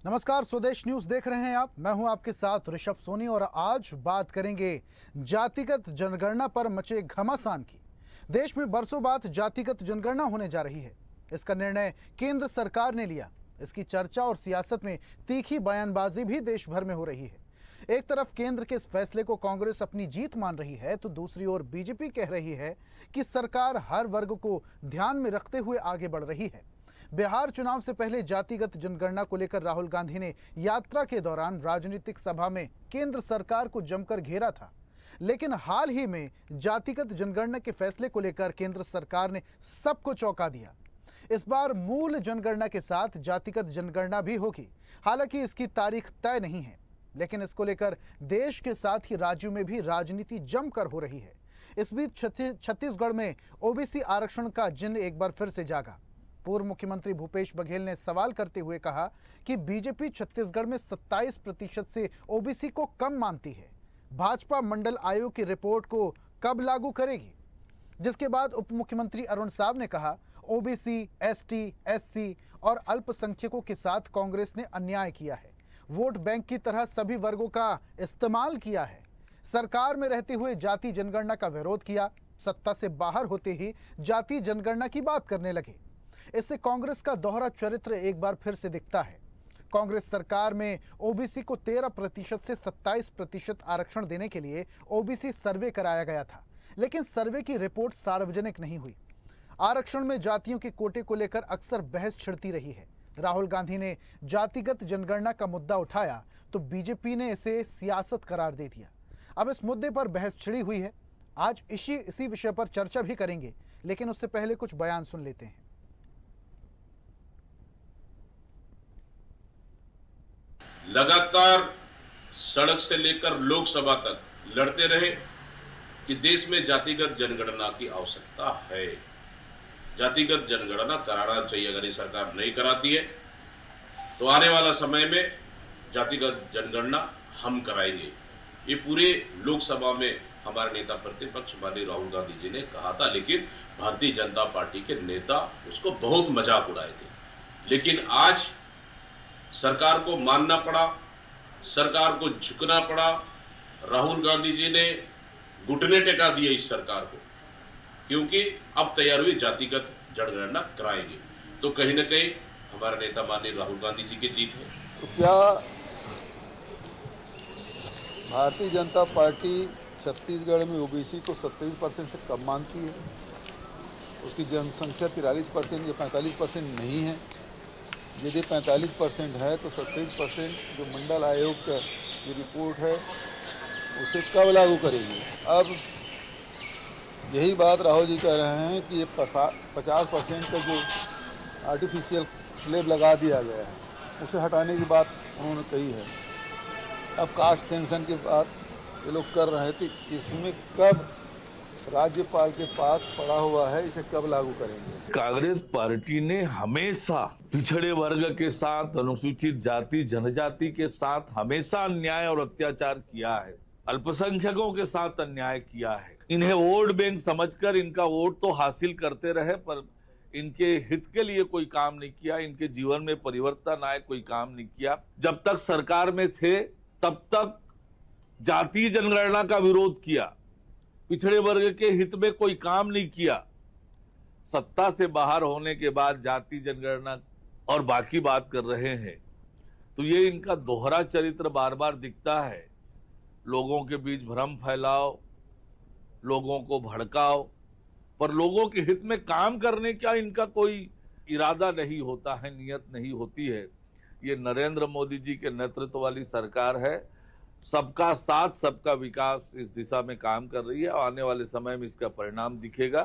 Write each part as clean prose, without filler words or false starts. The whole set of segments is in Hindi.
नमस्कार, स्वदेश न्यूज देख रहे हैं आप। मैं हूं आपके साथ ऋषभ सोनी और आज बात करेंगे जातिगत जनगणना पर मचे घमासान की। देश में बरसों बाद जातिगत जनगणना होने जा रही है। इसका निर्णय केंद्र सरकार ने लिया। इसकी चर्चा और सियासत में तीखी बयानबाजी भी देश भर में हो रही है। एक तरफ केंद्र के इस फैसले को कांग्रेस अपनी जीत मान रही है, तो दूसरी ओर बीजेपी कह रही है कि सरकार हर वर्ग को ध्यान में रखते हुए आगे बढ़ रही है। बिहार चुनाव से पहले जातिगत जनगणना को लेकर राहुल गांधी ने यात्रा के दौरान राजनीतिक सभा में केंद्र सरकार को जमकर घेरा था, लेकिन हाल ही में जातिगत जनगणना के फैसले को लेकर केंद्र सरकार ने सबको चौंका दिया। इस बार मूल जनगणना के साथ जातिगत जनगणना भी होगी। हालांकि इसकी तारीख तय नहीं है, लेकिन इसको लेकर देश के साथ ही राज्यों में भी राजनीति जमकर हो रही है। इस बीच छत्तीसगढ़ में ओबीसी आरक्षण का जिन्न एक बार फिर से जागा। पूर्व मुख्यमंत्री भूपेश बघेल ने सवाल करते हुए कहा कि बीजेपी छत्तीसगढ़ में 27% से ओबीसी को कम मानती है। भाजपा मंडल आयोग की रिपोर्ट को कब लागू करेगी? जिसके बाद उप मुख्यमंत्री अरुण साव ने कहा, ओबीसी, एसटी, एससी और अल्पसंख्यकों के साथ कांग्रेस ने अन्याय किया है। वोट बैंक की तरह सभी वर्गों का इस्तेमाल किया है। सरकार में रहते हुए जाति जनगणना का विरोध किया। सत्ता से बाहर होते ही जाति जनगणना की बात करने लगे। इससे कांग्रेस का दोहरा चरित्र एक बार फिर से दिखता है। कांग्रेस सरकार में ओबीसी को 13% से 27% आरक्षण देने के लिए ओबीसी सर्वे कराया गया था, लेकिन सर्वे की रिपोर्ट सार्वजनिक नहीं हुई। आरक्षण में जातियों के कोटे को लेकर अक्सर बहस छिड़ती रही है। राहुल गांधी ने जातिगत जनगणना का मुद्दा उठाया तो बीजेपी ने इसे सियासत करार दे दिया। अब इस मुद्दे पर बहस छिड़ी हुई है। आज इसी विषय पर चर्चा भी करेंगे, लेकिन उससे पहले कुछ बयान सुन लेते हैं। लगातार सड़क से लेकर लोकसभा तक लड़ते रहे कि देश में जातिगत जनगणना की आवश्यकता है। जातिगत जनगणना कराना चाहिए। अगर ये सरकार नहीं कराती है तो आने वाला समय में जातिगत जनगणना हम कराएंगे। ये पूरे लोकसभा में हमारे नेता प्रतिपक्ष माननीय राहुल गांधी जी ने कहा था, लेकिन भारतीय जनता पार्टी के नेता उसको बहुत मजाक उड़ाए थे। लेकिन आज सरकार को मानना पड़ा, सरकार को झुकना पड़ा। राहुल गांधी जी ने घुटने टेका दिए इस सरकार को, क्योंकि अब तैयार हुई जातिगत जनगणना कराएंगे। तो कहीं ना कहीं हमारे नेता माननीय राहुल गांधी जी की जीत है। तो क्या भारतीय जनता पार्टी छत्तीसगढ़ में ओबीसी को 27% से कम मानती है? उसकी जनसंख्या 43% या 45% नहीं है। यदि 45% है तो 27% जो मंडल आयोग का जो रिपोर्ट है उसे कब लागू करेगी? अब यही बात राहुल जी कह रहे हैं कि ये 50% का जो आर्टिफिशियल स्लैब लगा दिया गया है उसे हटाने की बात उन्होंने कही है। अब कास्ट सेंसन की बात ये लोग कर रहे थे, इसमें कब राज्यपाल के पास पड़ा हुआ है, इसे कब लागू करेंगे? कांग्रेस पार्टी ने हमेशा पिछड़े वर्ग के साथ, अनुसूचित जाति जनजाति के साथ हमेशा अन्याय और अत्याचार किया है। अल्पसंख्यकों के साथ अन्याय किया है। इन्हें वोट बैंक समझकर इनका वोट तो हासिल करते रहे, पर इनके हित के लिए कोई काम नहीं किया। इनके जीवन में परिवर्तन आए, कोई काम नहीं किया। जब तक सरकार में थे तब तक जातीय जनगणना का विरोध किया, पिछड़े वर्ग के हित में कोई काम नहीं किया। सत्ता से बाहर होने के बाद जाति जनगणना और बाकी बात कर रहे हैं, तो ये इनका दोहरा चरित्र बार बार दिखता है। लोगों के बीच भ्रम फैलाओ, लोगों को भड़काओ, पर लोगों के हित में काम करने का इनका कोई इरादा नहीं होता है, नियत नहीं होती है। ये नरेंद्र मोदी जी के नेतृत्व वाली सरकार है। सबका साथ, सबका विकास इस दिशा में काम कर रही है और आने वाले समय में इसका परिणाम दिखेगा।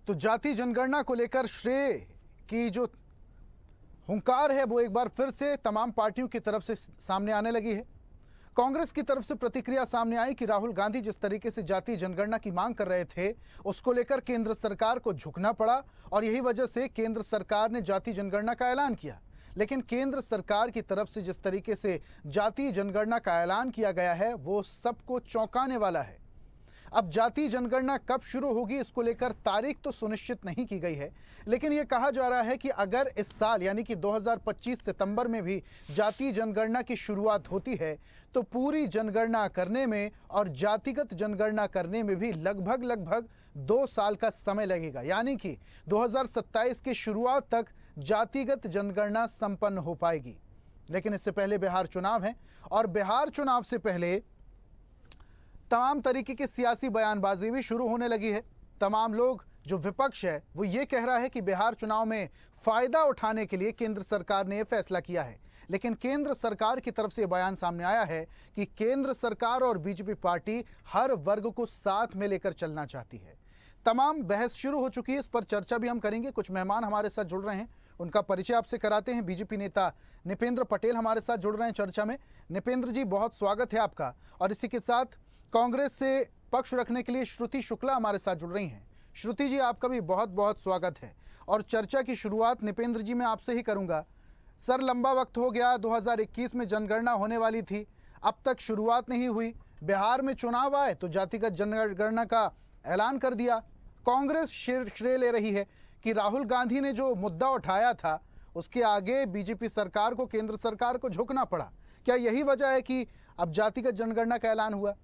तो जाति जनगणना को लेकर श्रेय की जो हुंकार है वो एक बार फिर से तमाम पार्टियों की तरफ से सामने आने लगी है। कांग्रेस की तरफ से प्रतिक्रिया सामने आई कि राहुल गांधी जिस तरीके से जाति जनगणना की मांग कर रहे थे, उसको लेकर केंद्र सरकार को झुकना पड़ा और यही वजह से केंद्र सरकार ने जाति जनगणना का ऐलान किया। लेकिन केंद्र सरकार की तरफ से जिस तरीके से जाति जनगणना का ऐलान किया गया है वो सबको चौंकाने वाला है। अब जाति जनगणना कब शुरू होगी इसको लेकर तारीख तो सुनिश्चित नहीं की गई है, लेकिन यह कहा जा रहा है कि अगर इस साल यानी कि 2025 सितंबर में भी जाति जनगणना की शुरुआत होती है तो पूरी जनगणना करने में और जातिगत जनगणना करने में भी लगभग 2 साल का समय लगेगा, यानी कि 2027 की शुरुआत तक जातिगत जनगणना संपन्न हो पाएगी। लेकिन इससे पहले बिहार चुनाव है और बिहार चुनाव से पहले तमाम तरीके की सियासी बयानबाजी भी शुरू होने लगी है। तमाम लोग, जो विपक्ष है, वो ये कह रहा है कि बिहार चुनाव में फायदा उठाने के लिए केंद्र सरकार ने यह फैसला किया है, लेकिन केंद्र सरकार की तरफ से बयान सामने आया है कि केंद्र सरकार और बीजेपी पार्टी हर वर्ग को साथ में लेकर चलना चाहती है। तमाम बहस शुरू हो चुकी है, इस पर चर्चा भी हम करेंगे। कुछ मेहमान हमारे साथ जुड़ रहे हैं, उनका परिचय आपसे कराते हैं। बीजेपी नेता निपेंद्र पटेल हमारे साथ जुड़ रहे हैं चर्चा में। निपेंद्र जी, बहुत स्वागत है आपका। और इसी के साथ कांग्रेस से पक्ष रखने के लिए श्रुति शुक्ला हमारे साथ जुड़ रही हैं। श्रुति जी, आपका भी बहुत बहुत स्वागत है। और चर्चा की शुरुआत निपेंद्र जी मैं आपसे ही करूंगा। सर, लंबा वक्त हो गया, 2021 में जनगणना होने वाली थी, अब तक शुरुआत नहीं हुई। बिहार में चुनाव आए तो जातिगत जनगणना का ऐलान कर दिया। कांग्रेस श्रेय ले रही है कि राहुल गांधी ने जो मुद्दा उठाया था उसके आगे बीजेपी सरकार को, केंद्र सरकार को झुकना पड़ा। क्या यही वजह है कि अब जातिगत जनगणना का ऐलान हुआ?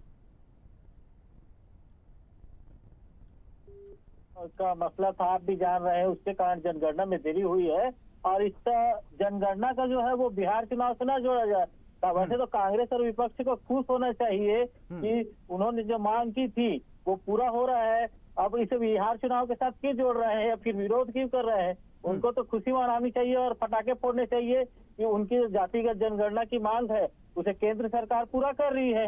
का मसला था, आप भी जान रहे हैं, उसके कारण जनगणना में देरी हुई है। और इस जनगणना का जो है वो बिहार चुनाव से ना जोड़ा जाए। वैसे तो कांग्रेस और विपक्ष को खुश होना चाहिए कि उन्होंने जो मांग की थी वो पूरा हो रहा है। अब इसे बिहार चुनाव के साथ क्यों जोड़ रहे हैं या फिर विरोध क्यों कर रहे हैं? उनको तो खुशी मनानी चाहिए और पटाखे फोड़ने चाहिए कि उनकी जो जातिगत जनगणना की मांग है उसे केंद्र सरकार पूरा कर रही है।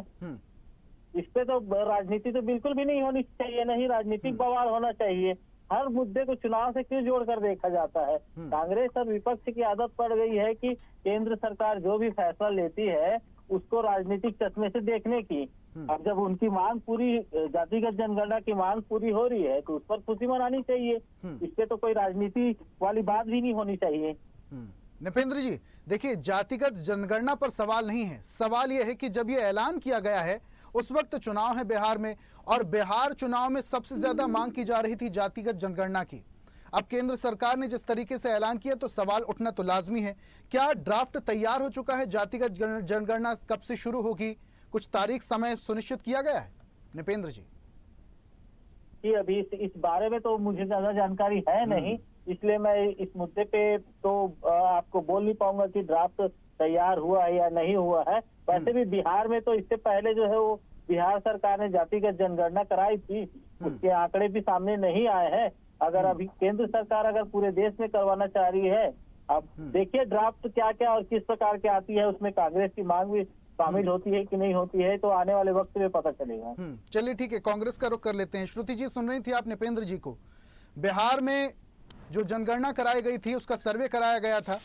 इस पे तो राजनीति तो बिल्कुल भी नहीं होनी चाहिए, नहीं राजनीतिक बवाल होना चाहिए। हर मुद्दे को चुनाव से क्यों जोड़कर देखा जाता है? कांग्रेस और विपक्ष की आदत पड़ गई है कि केंद्र सरकार जो भी फैसला लेती है उसको राजनीतिक चश्मे से देखने की। अब जब उनकी मांग पूरी, जातिगत जनगणना की मांग पूरी हो रही है तो उस पर खुशी मनानी चाहिए। इस पे तो कोई राजनीति वाली बात भी नहीं होनी चाहिए। निपेंद्र जी, देखिए, जातिगत जनगणना पर सवाल नहीं है। सवाल यह है कि जब ये ऐलान किया गया है उस वक्त चुनाव है बिहार में, और बिहार चुनाव में सबसे ज्यादा मांग की जा रही थी जातिगत जनगणना की। अब केंद्र सरकार ने जिस तरीके से ऐलान किया तो सवाल उठना तो लाजमी है। क्या ड्राफ्ट तैयार हो चुका है? जातिगत जनगणना कब से शुरू होगी? कुछ तारीख, समय सुनिश्चित किया गया है? निपेंद्र जी अभी इस बारे में तो मुझे ज्यादा जानकारी है नहीं, इसलिए मैं इस मुद्दे पे तो आपको बोल नहीं पाऊंगा कि ड्राफ्ट तैयार हुआ है या नहीं हुआ है। वैसे भी बिहार में तो इससे पहले जो है वो बिहार सरकार ने जातिगत जनगणना कराई थी, उसके आंकड़े भी सामने नहीं आए हैं। अगर अभी केंद्र सरकार अगर पूरे देश में करवाना चाह रही है, अब देखिए ड्राफ्ट क्या क्या और किस प्रकार की आती है, उसमें कांग्रेस की मांग भी शामिल होती है कि नहीं होती है, तो आने वाले वक्त में पता चलेगा। चलिए ठीक है, कांग्रेस का रुख कर लेते हैं। श्रुति जी, सुन रही थी आप निपेंद्र जी को। बिहार में जो जनगणना कराई गई थी उसका सर्वे कराया गया था,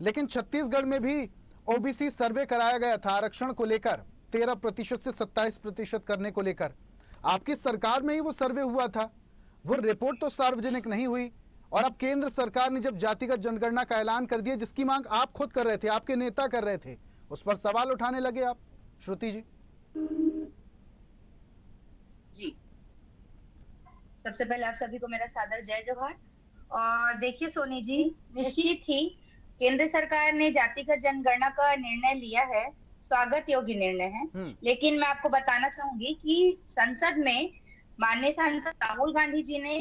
लेकिन छत्तीसगढ़ में भी ओबीसी सर्वे कराया गया था आरक्षण को लेकर, 13% से 27% करने को लेकर। आपकी सरकार में ही वो सर्वे हुआ था, वो रिपोर्ट तो सार्वजनिक नहीं हुई। और अब केंद्र सरकार ने जब जातिगत जनगणना का ऐलान कर दिया, जिसकी मांग आप खुद कर रहे थे, आपके नेता कर रहे थे, उस पर सवाल उठाने लगे आप। श्रुति जी सबसे पहले आप सभी को मेरा सादर जय जोहार। और देखिए सोनी जी, निश्चित ही केंद्र सरकार ने जातिगत जनगणना का निर्णय लिया है, स्वागत योग्य निर्णय है। लेकिन मैं आपको बताना चाहूंगी कि संसद में माननीय सांसद राहुल गांधी जी ने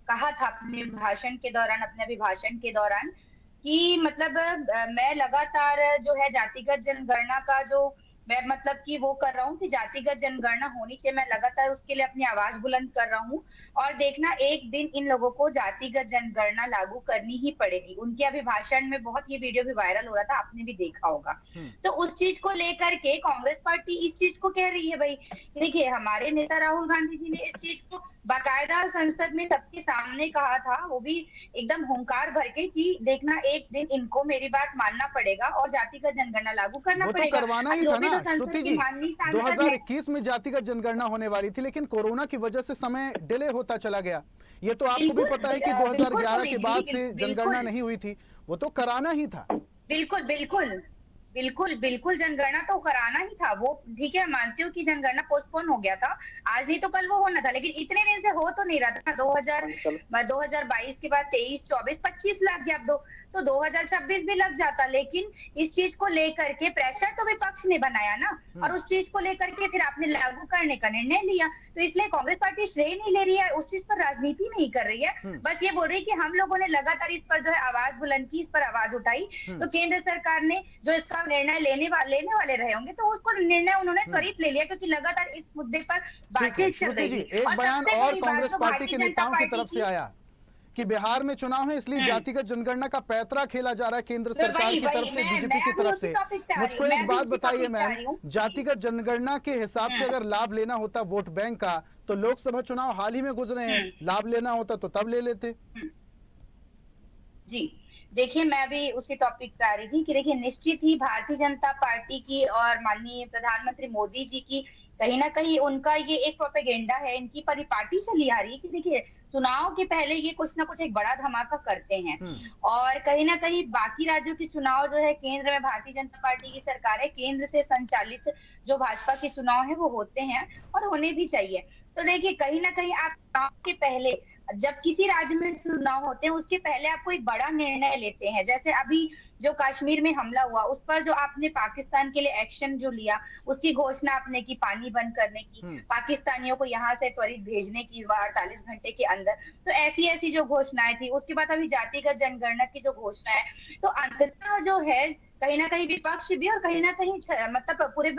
कहा था अपने अभिभाषण के दौरान कि मतलब मैं लगातार जो है जातिगत जनगणना का जो मैं मतलब कि वो कर रहा हूँ कि जातिगत जनगणना होनी चाहिए, मैं लगातार उसके लिए अपनी आवाज बुलंद कर रहा हूँ। और देखना, एक दिन इन लोगों को जातिगत जनगणना लागू करनी ही पड़ेगी। उनके अभिभाषण में बहुत ये वीडियो भी वायरल हो रहा था, आपने भी देखा होगा। तो उस चीज को लेकर के कांग्रेस पार्टी इस चीज को कह रही है भाई, देखिए हमारे नेता राहुल गांधी जी ने इस चीज को बाकायदा संसद में सबके सामने कहा था, वो भी एकदम हुंकार भर के कि देखना एक दिन इनको मेरी बात मानना पड़ेगा और जातिगत जनगणना लागू करना पड़ेगा। वो तो करवाना ही था ना श्रुति जी, 2021 में जातिगत जनगणना होने वाली थी, लेकिन कोरोना की वजह से समय डिले होता चला गया। ये तो आपको भी पता है कि 2011 के बाद से जनगणना नहीं हुई थी, वो तो कराना ही था। बिल्कुल बिल्कुल बिल्कुल बिल्कुल जनगणना तो कराना ही था। वो ठीक है, मानती हूँ कि जनगणना पोस्टपोन हो गया था, आज नहीं तो कल वो होना था, लेकिन इतने दिन से हो तो नहीं रहा था। 2022 के बाद 23, 24, 25 लग गया, अब तो 2026 भी लग जाता। लेकिन इस चीज को लेकर के प्रेशर तो विपक्ष ने बनाया ना, और उस चीज को लेकर के फिर आपने लागू करने का निर्णय लिया। तो इसलिए कांग्रेस पार्टी श्रेय नहीं ले रही है, उस चीज पर राजनीति नहीं कर रही है, बस ये बोल रही है कि हम लोगों ने लगातार इस पर जो है आवाज बुलंद की, इस पर आवाज उठाई, तो केंद्र सरकार ने जो इसका निर्णय लेने वाले रहे होंगे, तो उसको निर्णय उन्होंने त्वरित ले लिया, क्योंकि लगातार इस मुद्दे पर बातचीत चल रही जी, थी। एक बयान सबसे और बड़ी बात कांग्रेस जो पार्टी भारतीय के जनता नेताओं की पार्टी तरफ से आया कि बिहार में चुनाव है, इसलिए जातिगत जनगणना का पैतरा खेला जा रहा है केंद्र सरकार की तरफ से, बीजेपी की तरफ से। मुझको एक बात बताइए मैम, जातिगत जनगणना के हिसाब से अगर लाभ लेना होता वोट बैंक का, तो लोकसभा चुनाव हाल ही में गुजरे हैं, लाभ लेना होता तो तब ले लेते। जी देखिए, मैं भी उसी टॉपिक पे आ रही थी कि देखिए, निश्चित ही भारतीय जनता पार्टी की और माननीय प्रधानमंत्री मोदी जी की कहीं ना कहीं उनका ये एक प्रोपेगेंडा है, इनकी परिपाटी चली आ रही है कि देखिए, चुनाव के पहले ये कुछ ना कुछ एक बड़ा धमाका करते हैं, और कहीं ना कहीं बाकी राज्यों के चुनाव जो है, केंद्र में भारतीय जनता पार्टी की सरकार है, केंद्र से संचालित जो भाजपा के चुनाव है वो होते हैं और होने भी चाहिए। तो देखिए, कहीं ना कहीं आप चुनाव के पहले, जब किसी राज्य में चुनाव होते हैं, उसके पहले आप कोई बड़ा निर्णय लेते हैं। जैसे अभी जो कश्मीर में हमला हुआ, उस पर जो आपने पाकिस्तान के लिए एक्शन जो लिया, उसकी घोषणा आपने की, पानी बंद करने की, पाकिस्तानियों को यहाँ से त्वरित भेजने की 48 घंटे के अंदर। तो ऐसी ऐसी जो घोषणाएं थी, उसके बाद अभी जातिगत जनगणना की जो घोषणा है, तो अंततः जो है कहीं ना कहीं विपक्ष भी और कहीं ना कहीं मतलब पूरे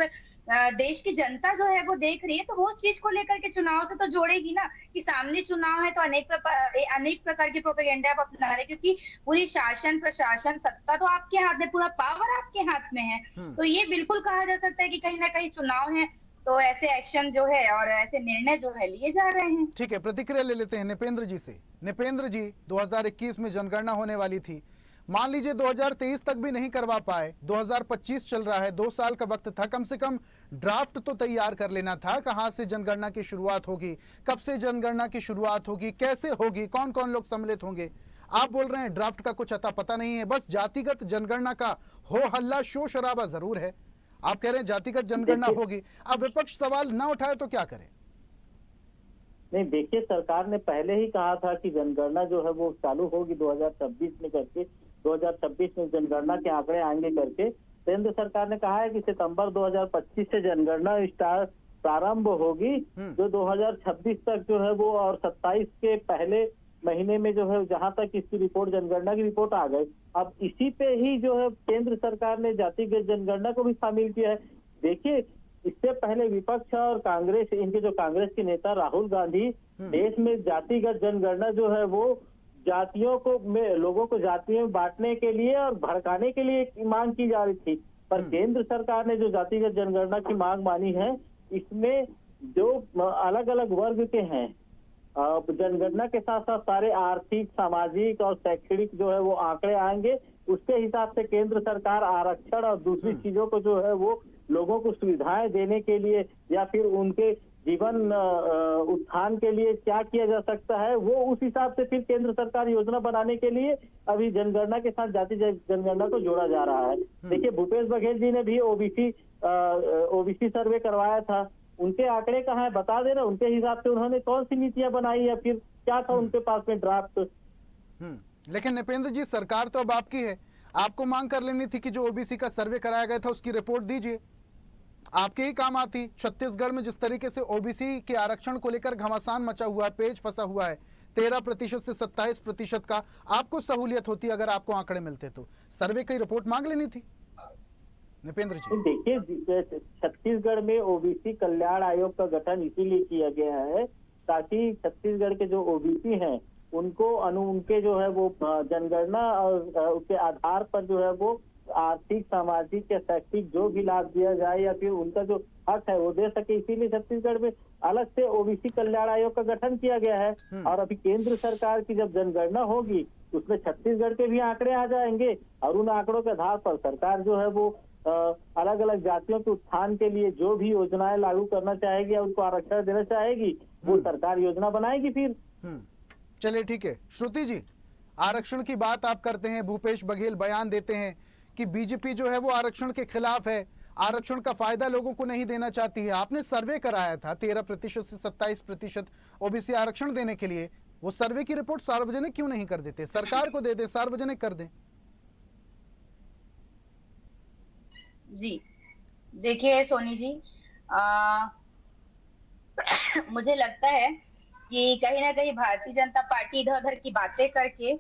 देश की जनता जो है वो देख रही है, तो वो उस चीज को लेकर के चुनाव से तो जोड़ेगी ना, कि सामने चुनाव है तो अनेक प्रकार की प्रोपेगेंडा आप अपना रहे, क्योंकि पूरी शासन प्रशासन सत्ता तो आपके हाथ में, पूरा पावर आपके हाथ में है। तो ये बिल्कुल कहा जा सकता है कि कहीं ना कहीं चुनाव है तो ऐसे एक्शन जो है और ऐसे निर्णय जो है लिए जा रहे हैं। ठीक है, प्रतिक्रिया ले लेते हैं निपेंद्र जी से। निपेंद्र जी, 2021 में जनगणना होने वाली थी, मान लीजिए 2023 तक भी नहीं करवा पाए, 2025 चल रहा है, 2 साल का वक्त था, कम से कम ड्राफ्ट तो तैयार कर लेना था। कहां से जनगणना की शुरुआत होगी, कब से जनगणना की शुरुआत होगी, कैसे होगी, कौन कौन लोग सम्मिलित होंगे। आप बोल रहे हैं ड्राफ्ट का कुछ अता पता नहीं है, बस जातिगत जनगणना का हो हल्ला शोर शराबा जरूर है। आप कह रहे हैं जातिगत जनगणना होगी, अब विपक्ष सवाल ना उठाए तो क्या करें? नहीं, देखिए, सरकार ने पहले ही कहा था कि जनगणना जो है वो चालू होगी 2026 में करके, 2026 में जनगणना के आंकड़े आएंगे करके। केंद्र सरकार ने कहा है कि सितंबर 2025 से जनगणना प्रारंभ होगी, जो 2026 तक जो है वो, और 27 के पहले महीने में जो है, जहां तक इसकी रिपोर्ट, जनगणना की रिपोर्ट आ गई। अब इसी पे ही जो है केंद्र सरकार ने जातिगत जनगणना को भी शामिल किया है। देखिए, इससे पहले विपक्ष और कांग्रेस, इनके जो कांग्रेस के नेता राहुल गांधी, देश में जातिगत जनगणना जो है वो जातियों को लोगों को जातियों में बांटने के लिए और भड़काने के लिए मांग की जा रही थी, पर केंद्र सरकार ने जो जातिगत जनगणना की मांग मानी है, इसमें जो अलग अलग वर्ग के हैं, जनगणना के साथ साथ सारे आर्थिक, सामाजिक और शैक्षणिक जो है वो आंकड़े आएंगे। उसके हिसाब से केंद्र सरकार आरक्षण और दूसरी चीजों को जो है वो लोगों को सुविधाएं देने के लिए या फिर उनके जीवन उत्थान के लिए क्या किया जा सकता है, वो उस हिसाब से फिर केंद्र सरकार योजना बनाने के लिए अभी जनगणना के साथ जाति जनगणना को जोड़ा जा रहा है। देखिए, भूपेश बघेल जी ने भी ओबीसी सर्वे करवाया था, उनके आंकड़े कहाँ है बता देना, उनके हिसाब से उन्होंने कौन सी नीतियां बनाई या फिर क्या था उनके पास में ड्राफ्ट। लेकिन निपेंद्र जी, सरकार तो अब आपकी है, आपको मांग कर लेनी थी कि जो ओबीसी का सर्वे कराया गया था उसकी रिपोर्ट दीजिए, आपके ही काम आती। छत्तीसगढ़ में जिस तरीके से ओबीसी के आरक्षण को लेकर घमासान मचा हुआ है, पेच फंसा हुआ है, 13% से 27% का, आपको सहूलियत होती अगर आपको आंकड़े मिलते तो सर्वे की रिपोर्ट मांग लेनी थी। निपेंद्र जी, देखिए, छत्तीसगढ़ में ओबीसी कल्याण आयोग का गठन इसीलिए किया गया है ताकि छत्तीसगढ़ के जो ओबीसी हैं उनको उनके जो है वो जनगणना और उसके आधार पर जो है वो आर्थिक, सामाजिक या शैक्षिक जो भी लाभ दिया जाए या फिर उनका जो हक है वो दे सके, इसीलिए छत्तीसगढ़ में अलग से ओबीसी कल्याण आयोग का गठन किया गया है। और अभी केंद्र सरकार की जब जनगणना होगी उसमें छत्तीसगढ़ के भी आंकड़े आ जाएंगे और उन आंकड़ों के आधार पर सरकार जो है वो अलग अलग जातियों के उत्थान के लिए जो भी योजनाएं लागू करना चाहेगी या उनको आरक्षण देना चाहेगी, वो सरकार योजना बनाएगी फिर। चलिए ठीक है। श्रुति जी, आरक्षण की बात आप करते हैं, भूपेश बघेल बयान देते हैं कि बीजेपी जो है वो आरक्षण के खिलाफ है, आरक्षण का फायदा लोगों को नहीं देना चाहती है। आपने सर्वे कराया था 13% से 27% ओबीसी आरक्षण देने के लिए, वो सर्वे की रिपोर्ट सार्वजनिक क्यों नहीं कर देते? सरकार को दे दे, सार्वजनिक कर दें। जी देखिए सोनी जी, मुझे लगता है कि कहीं ना कहीं भारतीय जनता पार्टी इधर उधर की बातें करके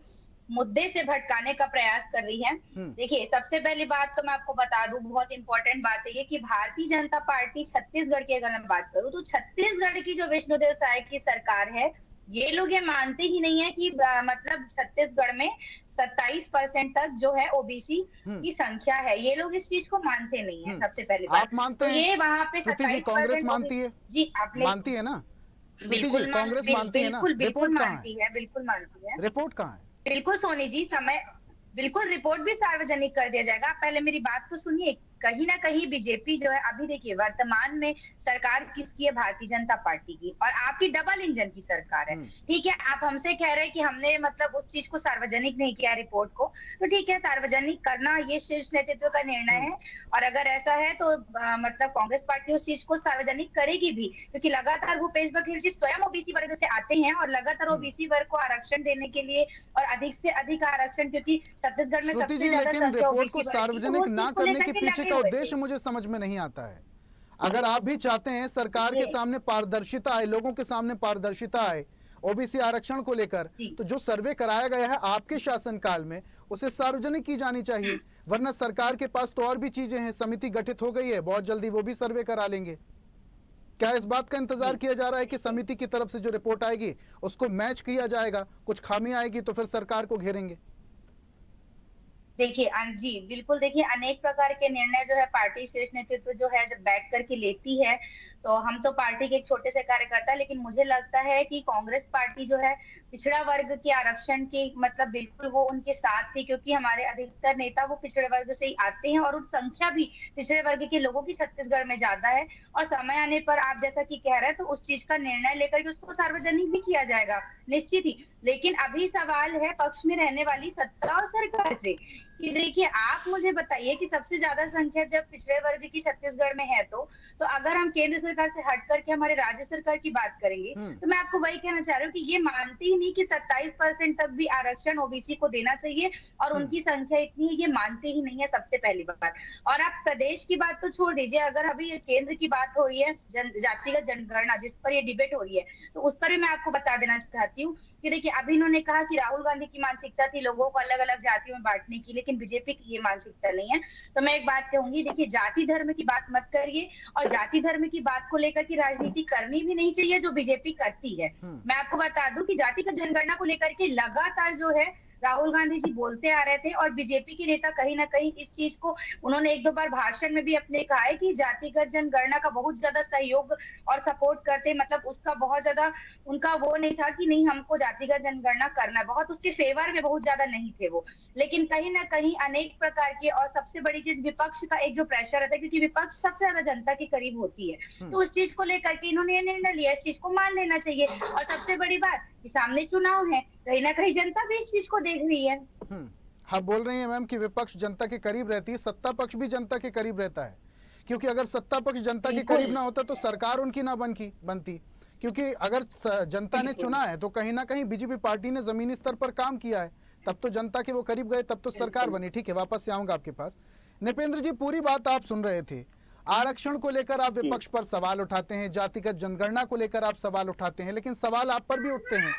मुद्दे से भटकाने का प्रयास कर रही है। देखिए सबसे पहली बात तो मैं आपको बता दूं, बहुत इंपॉर्टेंट बात है ये कि भारतीय जनता पार्टी छत्तीसगढ़ की अगर मैं बात करूं तो छत्तीसगढ़ की जो विष्णुदेव साय की सरकार है, ये लोग ये मानते ही नहीं है कि मतलब छत्तीसगढ़ में 27% तक जो है ओबीसी की संख्या है, ये लोग इस चीज को मानते नहीं है। सबसे पहली बात आप मानते तो हैं? ये वहाँ पे श्रुति जी, कांग्रेस मानती है? जी आपने मानती है ना श्रुति जी? कांग्रेस मानती है ना? बिल्कुल रिपोर्ट कहाँ मानती है, बिल्कुल मानती है। रिपोर्ट कहाँ है? बिल्कुल सोनी जी, समय बिल्कुल रिपोर्ट भी सार्वजनिक कर दिया जाएगा। आप पहले मेरी बात तो सुनिए। कहीं ना कहीं बीजेपी जो है, अभी देखिए वर्तमान में सरकार किसकी है? भारतीय जनता पार्टी की, और आपकी डबल इंजन की सरकार है। ठीक है, आप हमसे कह रहे हैं कि हमने मतलब उस चीज को सार्वजनिक नहीं किया रिपोर्ट को, तो ठीक है, सार्वजनिक करना ये शीर्ष नेतृत्व का निर्णय है। और अगर ऐसा है तो मतलब कांग्रेस पार्टी उस चीज को सार्वजनिक करेगी भी, क्योंकि लगातार भूपेश बघेल जी स्वयं ओबीसी वर्ग से आते हैं और लगातार ओबीसी वर्ग को आरक्षण देने के लिए और अधिक से अधिक आरक्षण, क्योंकि छत्तीसगढ़ में श्रुति सबसे जी, ज्यादा लेकिन संख्या रिपोर्ट ओबीसी को वर्ग की, तो सार्वजनिक वो ना चीज को करने लेकर के के पीछे लगे का हुए उद्देश्य थे। मुझे समझ में नहीं आता है। अगर आप भी चाहते हैं सरकार के सामने पारदर्शिता आए, लोगों के सामने पारदर्शिता आए ओबीसी आरक्षण को लेकर, तो जो सर्वे कराया गया है आपके शासनकाल में उसे सार्वजनिक की जानी चाहिए। वरना सरकार के पास तो और भी चीजें हैं, समिति गठित हो गई है, बहुत जल्दी वो भी सर्वे करा लेंगे। क्या इस बात का इंतजार किया जा रहा है कि समिति की तरफ से जो रिपोर्ट आएगी उसको मैच किया जाएगा, कुछ खामी आएगी तो फिर सरकार को घेरेंगे? देखिए जी बिल्कुल, देखिए अनेक प्रकार के निर्णय जो है पार्टी शीर्ष नेतृत्व जो है जब बैठ करके लेती है, तो हम तो पार्टी के एक छोटे से कार्यकर्ता, लेकिन मुझे लगता है कि कांग्रेस पार्टी जो है पिछड़ा वर्ग के आरक्षण की मतलब बिल्कुल वो उनके साथ थी, क्योंकि हमारे अधिकतर नेता वो पिछड़े वर्ग से ही आते हैं और उन संख्या भी पिछड़े वर्ग के लोगों की छत्तीसगढ़ में ज्यादा है। और समय आने पर आप जैसा कि कह रहे हैं तो उस चीज का निर्णय लेकर के उसको सार्वजनिक भी किया जाएगा निश्चित ही। लेकिन अभी सवाल है पक्ष में रहने वाली सत्ता और सरकार से कि देखिए आप मुझे बताइए कि सबसे ज्यादा संख्या जब पिछड़े वर्ग की छत्तीसगढ़ में है, तो अगर हम केंद्र सरकार से हट करके हमारे राज्य सरकार की बात करेंगे तो मैं आपको वही कहना चाह रही हूँ कि ये मानते ही नहीं कि 27% तक भी आरक्षण ओबीसी को देना चाहिए और उनकी संख्या इतनी है, ये मानते ही नहीं है सबसे पहली बात। और आप प्रदेश की बात तो छोड़ दीजिए, अगर अभी केंद्र की बात हो रही है जातिगत जनगणना जिस पर ये डिबेट हो रही है, तो उस पर भी मैं आपको बता देना चाहती हूँ कि देखिए अभी इन्होंने कहा कि राहुल गांधी की मानसिकता थी लोगों को अलग अलग जातियों में बांटने की, लेकिन बीजेपी की ये मानसिकता नहीं है। तो मैं एक बात कहूंगी, देखिए जाति धर्म की बात मत करिए और जाति धर्म की बात को लेकर की राजनीति करनी भी नहीं चाहिए जो बीजेपी करती है। मैं आपको बता दूं कि जातिगत जनगणना को लेकर के लगातार जो है राहुल गांधी जी बोलते आ रहे थे और बीजेपी के नेता कहीं ना कहीं इस चीज को उन्होंने एक दो बार भाषण में भी अपने कहा है कि जातिगत जनगणना का बहुत ज्यादा सहयोग और सपोर्ट करते, मतलब उसका बहुत ज्यादा उनका वो नहीं था कि नहीं हमको जातिगत जनगणना करना है, बहुत उसके फेवर में बहुत ज्यादा नहीं थे वो। लेकिन कहीं ना कहीं अनेक प्रकार के और सबसे बड़ी चीज विपक्ष का एक जो प्रेशर रहता है, क्योंकि विपक्ष सबसे ज्यादा जनता के करीब होती है, तो उस चीज को लेकर के इन्होंने निर्णय लिया, इस चीज को मान लेना चाहिए। और सबसे बड़ी बात कि सामने चुनाव है, कहीं ना कहीं जनता भी इस चीज को देख रही है। हाँ, बोल रही है मैम कि विपक्ष जनता के करीब रहती है, सत्ता पक्ष भी जनता के करीब रहता है, क्योंकि अगर सत्ता पक्ष जनता के करीब ना होता तो सरकार उनकी ना बनती, क्योंकि अगर जनता ने चुना है तो कहीं ना कहीं बीजेपी पार्टी ने जमीनी स्तर पर काम किया है, तब तो जनता के वो करीब गए, तब तो सरकार बनी। ठीक है, वापस से आऊंगा आपके पास। नृपेंद्र जी, पूरी बात आप सुन रहे थे, आरक्षण को लेकर आप विपक्ष पर सवाल उठाते हैं, जातिगत जनगणना को लेकर आप सवाल उठाते हैं, लेकिन सवाल आप पर भी उठते हैं।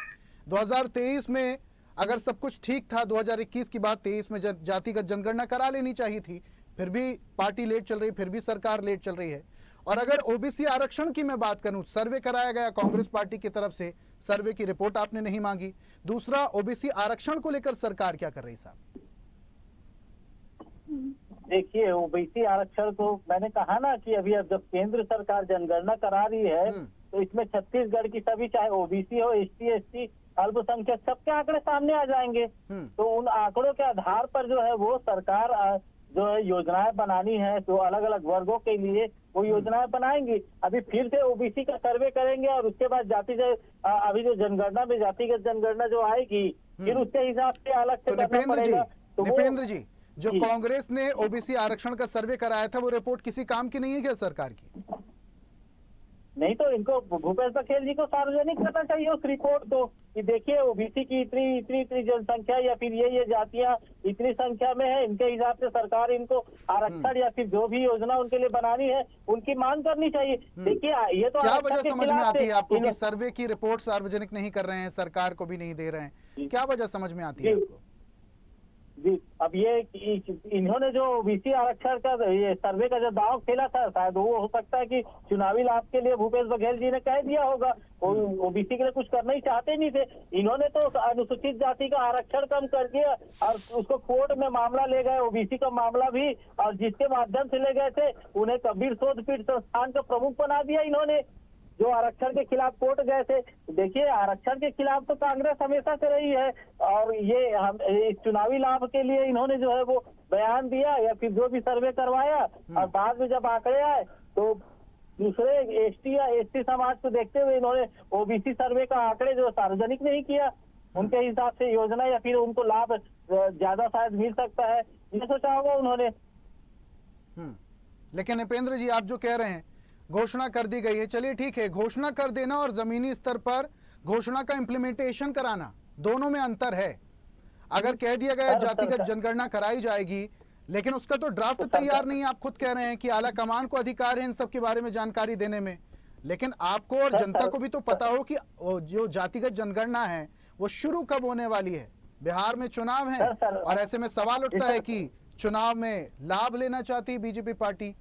2023 में अगर सब कुछ ठीक था, 2021 की बात 23 में जातिगत जनगणना करा लेनी चाहिए थी, फिर भी पार्टी लेट चल रही, फिर भी सरकार लेट चल रही है। और अगर ओबीसी आरक्षण की मैं बात करूं, सर्वे कराया गया कांग्रेस पार्टी की तरफ से, सर्वे की रिपोर्ट आपने नहीं मांगी। दूसरा, ओबीसी आरक्षण को लेकर सरकार क्या कर रही साहब? देखिए ओबीसी आरक्षण तो मैंने कहा ना कि अभी अब जब केंद्र सरकार जनगणना करा रही है तो इसमें छत्तीसगढ़ की सभी, चाहे ओबीसी हो, एसटी, एसटी, अल्पसंख्यक, सबके आंकड़े सामने आ जाएंगे। तो उन आंकड़ों के आधार पर जो है वो सरकार जो है योजनाएं बनानी है, तो अलग अलग वर्गों के लिए वो योजनाएं बनाएंगी। अभी फिर से ओबीसी का सर्वे करेंगे और उसके बाद अभी जो जनगणना में जातिगत जनगणना जो आएगी फिर उसके हिसाब से अलग से करना पड़ेगा। तो नृपेंद्र जी, जो कांग्रेस ने ओबीसी आरक्षण का सर्वे कराया था वो रिपोर्ट किसी काम की नहीं है क्या सरकार की? नहीं तो इनको भूपेश बघेल जी को सार्वजनिक करना चाहिए उस रिपोर्ट को कि देखिए ओबीसी की इतनी जनसंख्या या फिर ये जातियां इतनी संख्या में है, इनके हिसाब से सरकार इनको आरक्षण या फिर जो भी योजना उनके लिए बनानी है उनकी मांग करनी चाहिए। देखिए ये तो क्या वजह समझ में आती है आपको कि सर्वे की रिपोर्ट सार्वजनिक नहीं कर रहे हैं, सरकार को भी नहीं दे रहे हैं, क्या वजह समझ में आती है आपको? जी अब ये इन्होंने जो ओबीसी आरक्षण का ये सर्वे का जो दांव खेला था शायद वो हो सकता है कि चुनावी लाभ के लिए भूपेश बघेल जी ने कह दिया होगा, ओबीसी के लिए कुछ करना ही चाहते नहीं थे। इन्होंने तो अनुसूचित जाति का आरक्षण कम कर दिया और उसको कोर्ट में मामला ले गए, ओबीसी का मामला भी, और जिसके माध्यम से ले गए थे उन्हें कबीर शोध पीठ संस्थान का प्रमुख बना दिया इन्होंने, जो आरक्षण के खिलाफ कोर्ट गए थे। देखिए आरक्षण के खिलाफ तो कांग्रेस हमेशा से रही है और ये हम इस चुनावी लाभ के लिए इन्होंने जो है वो बयान दिया या फिर जो भी सर्वे करवाया और बाद में जब आंकड़े आए तो दूसरे एसटी या एसटी समाज को देखते हुए इन्होंने ओबीसी सर्वे का आंकड़े जो सार्वजनिक नहीं किया, उनके हिसाब से योजना या फिर उनको लाभ ज्यादा शायद मिल सकता है, ये सोचा होगा उन्होंने। लेकिन नृपेंद्र जी आप जो कह रहे हैं घोषणा कर दी गई है, चलिए ठीक है, घोषणा कर देना और जमीनी स्तर पर घोषणा का इम्प्लीमेंटेशन कराना दोनों में अंतर है। अगर कह दिया गया जातिगत जनगणना कराई जाएगी लेकिन उसका तो ड्राफ्ट तैयार नहीं है, आप खुद कह रहे हैं कि आला कमान को अधिकार है इन सब के बारे में जानकारी देने में, लेकिन आपको और जनता को भी तो पता हो कि जो जातिगत जनगणना है वो शुरू कब होने वाली है। बिहार में चुनाव है और ऐसे में सवाल उठता है कि चुनाव में लाभ लेना चाहती है बीजेपी पार्टी।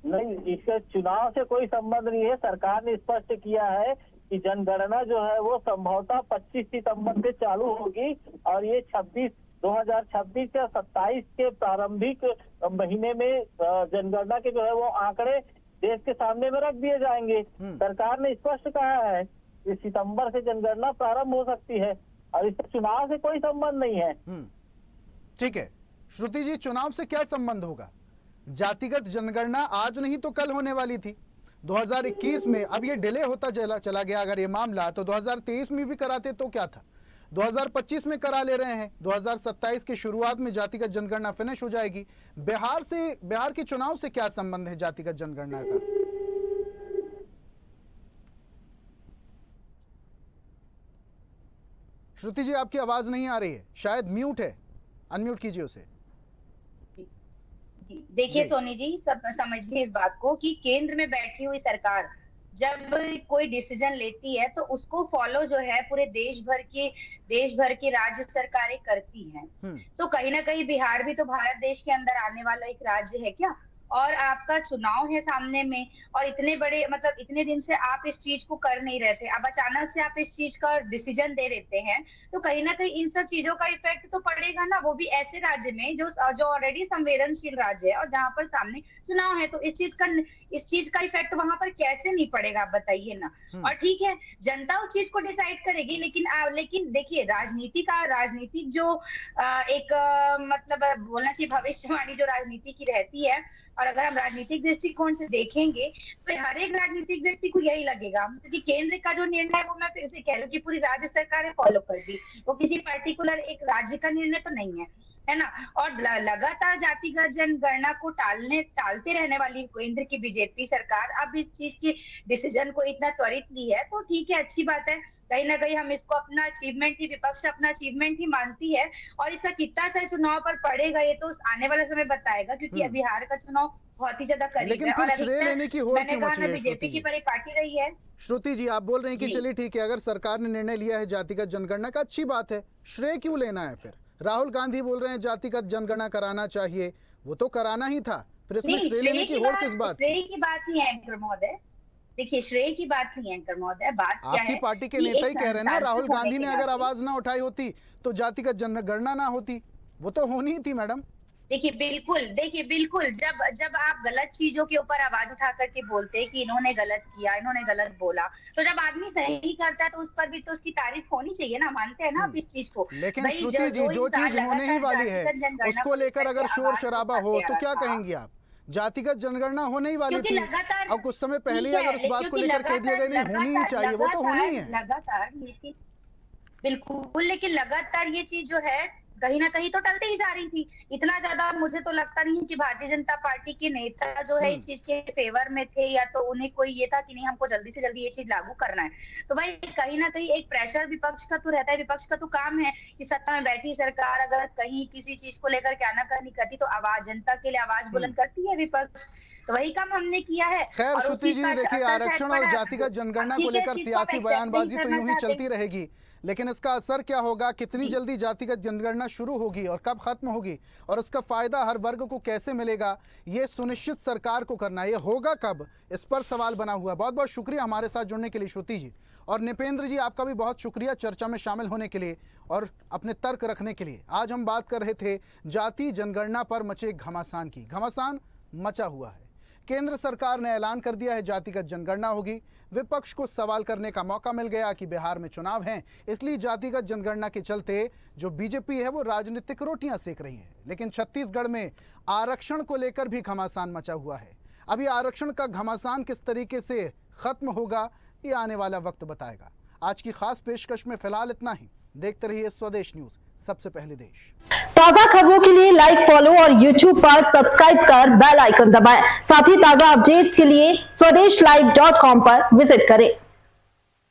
नहीं, इसके चुनाव से कोई संबंध नहीं है। सरकार ने स्पष्ट किया है कि जनगणना जो है वो संभवतः 25 सितंबर से चालू होगी और ये 2026 या 27 के प्रारंभिक महीने में जनगणना के जो है वो आंकड़े देश के सामने में रख दिए जाएंगे। सरकार ने स्पष्ट कहा है कि सितंबर से जनगणना प्रारंभ हो सकती है और इससे चुनाव से कोई संबंध नहीं है। ठीक है श्रुति जी, चुनाव से क्या संबंध होगा? जातिगत जनगणना आज नहीं तो कल होने वाली थी 2021 में, अब ये डिले होता चला गया। अगर ये मामला तो 2023 में भी कराते तो क्या था, 2025 में करा ले रहे हैं, 2027 की शुरुआत में जातिगत जनगणना फिनिश हो जाएगी। बिहार के चुनाव से क्या संबंध है जातिगत जनगणना का? श्रुति जी आपकी आवाज नहीं आ रही है, शायद म्यूट है, अनम्यूट कीजिए उसे। देखिए सोनी जी, सब समझिए इस बात को कि केंद्र में बैठी हुई सरकार जब कोई डिसीजन लेती है तो उसको फॉलो जो है पूरे देश भर की राज्य सरकारें करती हैं। तो कहीं ना कहीं बिहार भी तो भारत देश के अंदर आने वाला एक राज्य है क्या, और आपका चुनाव है सामने में और इतने बड़े मतलब इतने दिन से आप इस चीज को कर नहीं रहे थे, अब अचानक से आप इस चीज का डिसीजन दे देते हैं तो कहीं ना कहीं इन सब चीजों का इफेक्ट तो पड़ेगा ना, वो भी ऐसे राज्य में जो ऑलरेडी संवेदनशील राज्य है और जहाँ पर सामने चुनाव है। तो इस चीज का इफेक्ट वहां पर कैसे नहीं पड़ेगा आप बताइए ना। और ठीक है जनता उस चीज को डिसाइड करेगी, लेकिन देखिए राजनीतिक जो एक मतलब बोलना चाहिए भविष्यवाणी जो राजनीति की रहती है, और अगर हम राजनीतिक दृष्टिकोण से देखेंगे तो हर एक राजनीतिक व्यक्ति को यही लगेगा कि केंद्र का जो निर्णय है वो मैं फिर से कह रही हूँ कि पूरी राज्य सरकार ने फॉलो कर दी, वो किसी पर्टिकुलर एक राज्य का निर्णय तो नहीं है ना। और लगातार जातिगत जनगणना को टालते रहने वाली केंद्र की बीजेपी सरकार अब इस चीज की डिसीजन को इतना त्वरित ली है तो ठीक है, अच्छी बात है। कहीं ना कहीं हम इसको अपना अचीवमेंट ही, विपक्ष अपना अचीवमेंट ही मानती है और इसका कितना असर चुनाव पर पड़ेगा ये तो आने वाला समय बताएगा, क्योंकि बिहार का चुनाव बहुत ही ज्यादा करीब लेकिन फिर श्रेय लेने की होड़ क्यों मची है? बीजेपी की बड़ी पार्टी रही है। श्रुति जी आप बोल रहे हैं कि चलिए ठीक है, अगर सरकार ने निर्णय लिया है जातिगत जनगणना का, अच्छी बात है, श्रेय क्यों लेना है? फिर राहुल गांधी बोल रहे हैं जातिगत जनगणना कराना चाहिए, वो तो कराना ही था, फिर इसमें श्रेय लेने की होड़ किस बात? श्रेय की बात नहीं है एंकर महोदय, देखिए श्रेय की बात नहीं है एंकर महोदय, बात क्या है आपकी पार्टी के नेता ही कह रहे हैं ना, राहुल गांधी ने अगर आवाज ना उठाई होती तो जातिगत जनगणना ना होती, वो तो होनी ही थी मैडम। देखिए बिल्कुल जब आप गलत चीजों के ऊपर आवाज उठा करके बोलते हैं कि इन्होंने गलत किया, इन्होंने गलत बोला, तो जब आदमी सही करता है तो उस पर भी तो उसकी तारीफ होनी चाहिए ना, मानते हैं ना आप इस चीज को। लेकिन श्रुति जी जो चीज होने ही वाली है उसको लेकर अगर शोर शराबा हो तो क्या कहेंगी आप? जातिगत जनगणना होने ही वाली थी और कुछ समय पहले अगर उस बात को लेकर कह दिया गया नहीं होनी ही चाहिए, वो तो होनी है लगातार बिल्कुल, लेकिन लगातार ये चीज जो है कहीं ना कहीं तो टलते ही जा रही थी। इतना ज्यादा मुझे तो लगता नहीं कि भारतीय जनता पार्टी के नेता जो है इस चीज के फेवर में थे, या तो उन्हें कोई ये था कि नहीं हमको जल्दी से जल्दी ये चीज लागू करना है। तो भाई कहीं ना कहीं एक प्रेशर विपक्ष का तो रहता है, विपक्ष का तो काम है कि सत्ता में बैठी सरकार अगर कहीं किसी चीज को लेकर क्या आनाकानी करती तो आवाज जनता के लिए आवाज बुलंद करती है विपक्ष। तो वही काम हमने किया है। खैर और श्रुति जी, देखिए आरक्षण और जातिगत जनगणना को लेकर सियासी बयानबाजी तो यूं ही चलती रहेगी, लेकिन इसका असर क्या होगा, कितनी जल्दी जातिगत जनगणना शुरू होगी और कब खत्म होगी, और उसका फायदा हर वर्ग को कैसे मिलेगा, ये सुनिश्चित सरकार को करना है। ये होगा कब, इस पर सवाल बना हुआ है। बहुत बहुत शुक्रिया हमारे साथ जुड़ने के लिए श्रुति जी। और निपेंद्र जी, आपका भी बहुत शुक्रिया चर्चा में शामिल होने के लिए और अपने तर्क रखने के लिए। आज हम बात कर रहे थे जाति जनगणना पर मचे घमासान की। घमासान मचा हुआ है। केंद्र सरकार ने ऐलान कर दिया है जातिगत जनगणना होगी। विपक्ष को सवाल करने का मौका मिल गया कि बिहार में चुनाव हैं, इसलिए जातिगत जनगणना के चलते जो बीजेपी है वो राजनीतिक रोटियां सेक रही है। लेकिन छत्तीसगढ़ में आरक्षण को लेकर भी घमासान मचा हुआ है। अभी आरक्षण का घमासान किस तरीके से खत्म होगा, ये आने वाला वक्त बताएगा। आज की खास पेशकश में फिलहाल इतना ही। देखते रहिए स्वदेश न्यूज, सबसे पहले देश। ताजा खबरों के लिए लाइक, फॉलो और YouTube पर सब्सक्राइब कर बेल आइकन दबाएं। साथ ही ताजा अपडेट्स के लिए स्वदेशलाइव.com पर विजिट करें।